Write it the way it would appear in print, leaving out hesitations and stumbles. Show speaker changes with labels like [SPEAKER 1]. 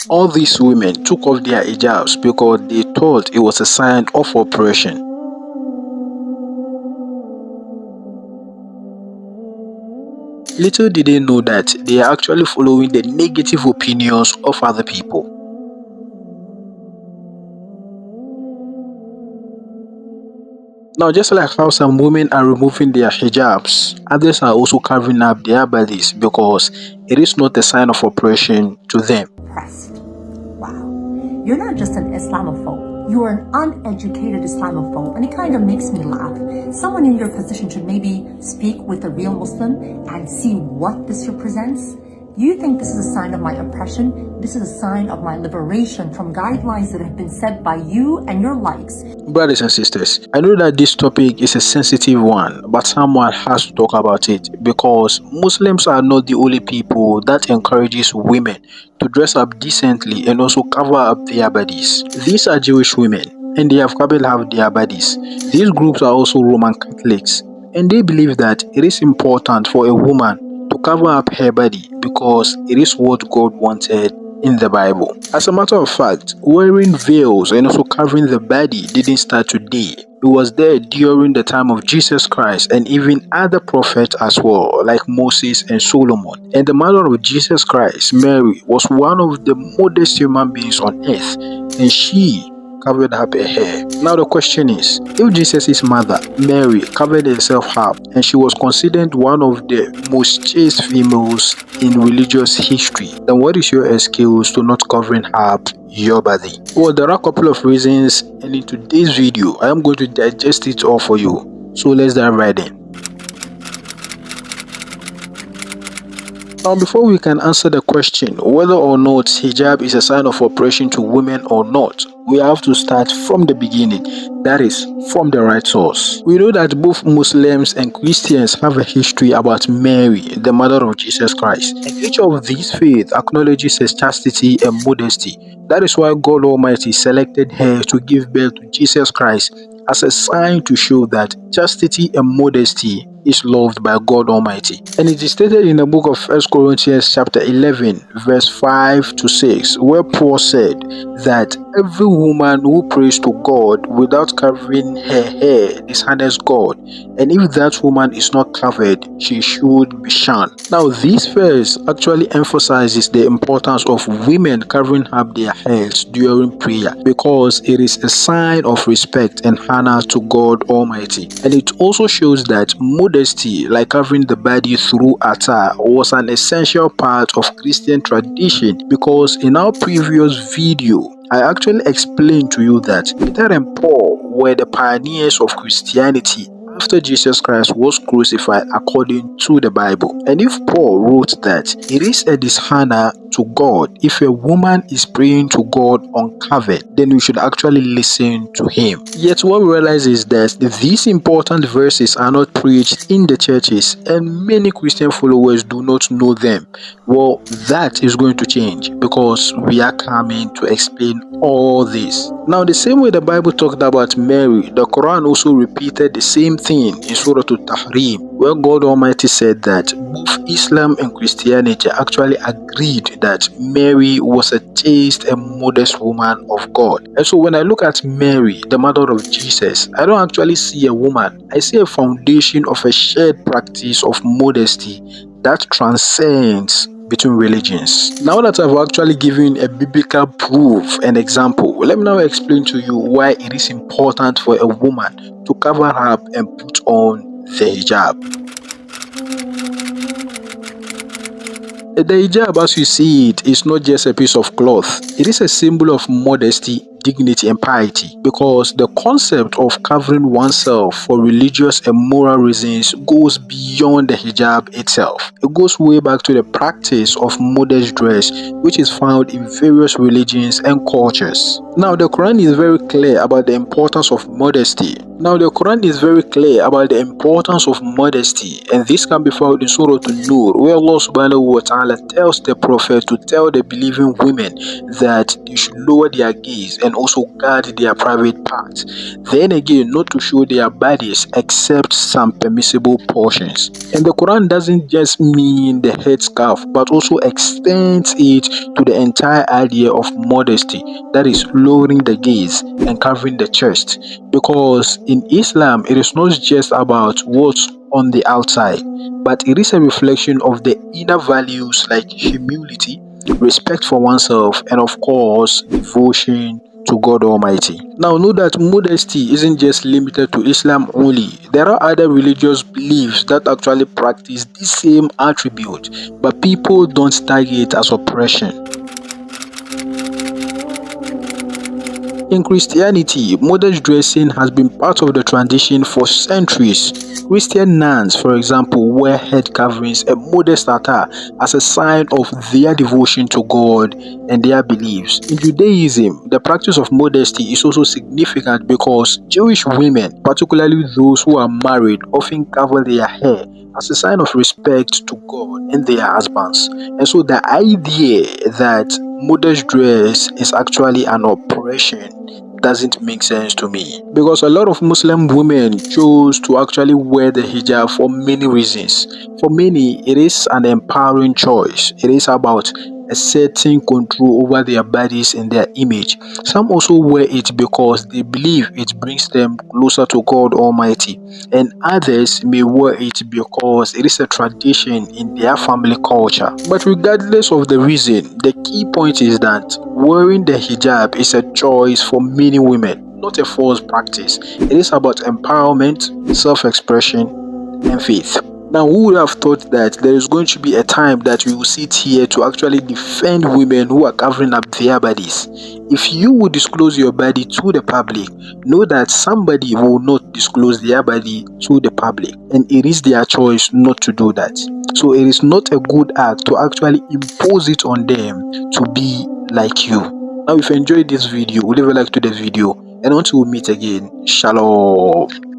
[SPEAKER 1] All these women took off their hijabs because they thought it was a sign of oppression. Little did they know that they are actually following the negative opinions of other people. Now, just like how some women are removing their hijabs, others are also covering up their bodies because it is not a sign of oppression to them.
[SPEAKER 2] Wow. You're not just an Islamophobe. You are an uneducated Islamophobe, and it kind of makes me laugh. Someone in your position should maybe speak with a real Muslim and see what this represents. You think this is a sign of my oppression? This is a sign of my liberation from guidelines that have been set by you and your likes.
[SPEAKER 1] Brothers and sisters, I know that this topic is a sensitive one, but someone has to talk about it because Muslims are not the only people that encourages women to dress up decently and also cover up their bodies. These are Jewish women and they have covered up their bodies. These groups are also Roman Catholics and they believe that it is important for a woman to cover up her body because it is what God wanted in the Bible. As a matter of fact, wearing veils and also covering the body didn't start today. It was there during the time of Jesus Christ and even other prophets as well, like Moses and Solomon. And the mother of Jesus Christ, Mary, was one of the modest human beings on earth, and she covered up her hair. Now the question is, if Jesus' mother, Mary, covered herself up and she was considered one of the most chaste females in religious history, then what is your excuse to not covering up your body? Well, there are a couple of reasons, and in today's video, I am going to digest it all for you. So let's dive right in. Now, before we can answer the question whether or not hijab is a sign of oppression to women or not, we have to start from the beginning, that is, from the right source. We know that both Muslims and Christians have a history about Mary, the mother of Jesus Christ, and each of these faiths acknowledges her chastity and modesty. That is why God Almighty selected her to give birth to Jesus Christ as a sign to show that chastity and modesty is loved by God Almighty. And it is stated in the book of 1 Corinthians chapter 11 verse 5 to 6, where Paul said that every woman who prays to God without covering her hair dishonors God, and if that woman is not covered, she should be shunned. Now this verse actually emphasizes the importance of women covering up their heads during prayer because it is a sign of respect and honor to God Almighty. And it also shows that modesty, like covering the body through attire, was an essential part of Christian tradition because in our previous video, I actually explained to you that Peter and Paul were the pioneers of Christianity after Jesus Christ was crucified according to the Bible. And if Paul wrote that it is a dishonor to God if a woman is praying to God uncovered, then we should actually listen to him. Yet what we realize is that these important verses are not preached in the churches and many Christian followers do not know them. Well, that is going to change because we are coming to explain all this. Now, the same way the Bible talked about Mary, the Quran also repeated the same thing in Surah Al-Tahrim, where God Almighty said that both Islam and Christianity actually agreed that Mary was a chaste and modest woman of God. And so when I look at Mary, the mother of Jesus, I don't actually see a woman. I see a foundation of a shared practice of modesty that transcends between religions. Now that I've actually given a biblical proof and example, let me now explain to you why it is important for a woman to cover up and put on the hijab. The hijab, as you see it, is not just a piece of cloth. It is a symbol of modesty, dignity, and piety, because the concept of covering oneself for religious and moral reasons goes beyond the hijab itself. It goes way back to the practice of modest dress, which is found in various religions and cultures. Now, the Quran is very clear about the importance of modesty. And this can be found in Surah An-Nur, where Allah subhanahu wa ta'ala tells the Prophet to tell the believing women that they should lower their gaze and women also guard their private parts. Then again, not to show their bodies except some permissible portions. And the Quran doesn't just mean the headscarf, but also extends it to the entire idea of modesty, that is, lowering the gaze and covering the chest. Because in Islam, it is not just about what's on the outside, but it is a reflection of the inner values like humility, respect for oneself, and of course, devotion to God Almighty. Now, know that modesty isn't just limited to Islam only. There are other religious beliefs that actually practice this same attribute, but people don't tag it as oppression. In Christianity, modest dressing has been part of the tradition for centuries. Christian nuns, for example, wear head coverings and modest attire as a sign of their devotion to God and their beliefs. In Judaism, the practice of modesty is also significant because Jewish women, particularly those who are married, often cover their hair as a sign of respect to God and their husbands. And so the idea that modest dress is actually an oppression doesn't make sense to me, because a lot of Muslim women chose to actually wear the hijab for many reasons. For many, it is an empowering choice. It is about asserting control over their bodies and their image. Some also wear it because they believe it brings them closer to God Almighty, and others may wear it because it is a tradition in their family culture. But regardless of the reason, the key point is that wearing the hijab is a choice for many women, not a forced practice. It is about empowerment, self-expression, and faith. Now, who would have thought that there is going to be a time that we will sit here to actually defend women who are covering up their bodies? If you would disclose your body to the public, know that somebody will not disclose their body to the public, and it is their choice not to do that. So it is not a good act to actually impose it on them to be like you. Now, if you enjoyed this video, leave a like to the video, and until we meet again, shalom.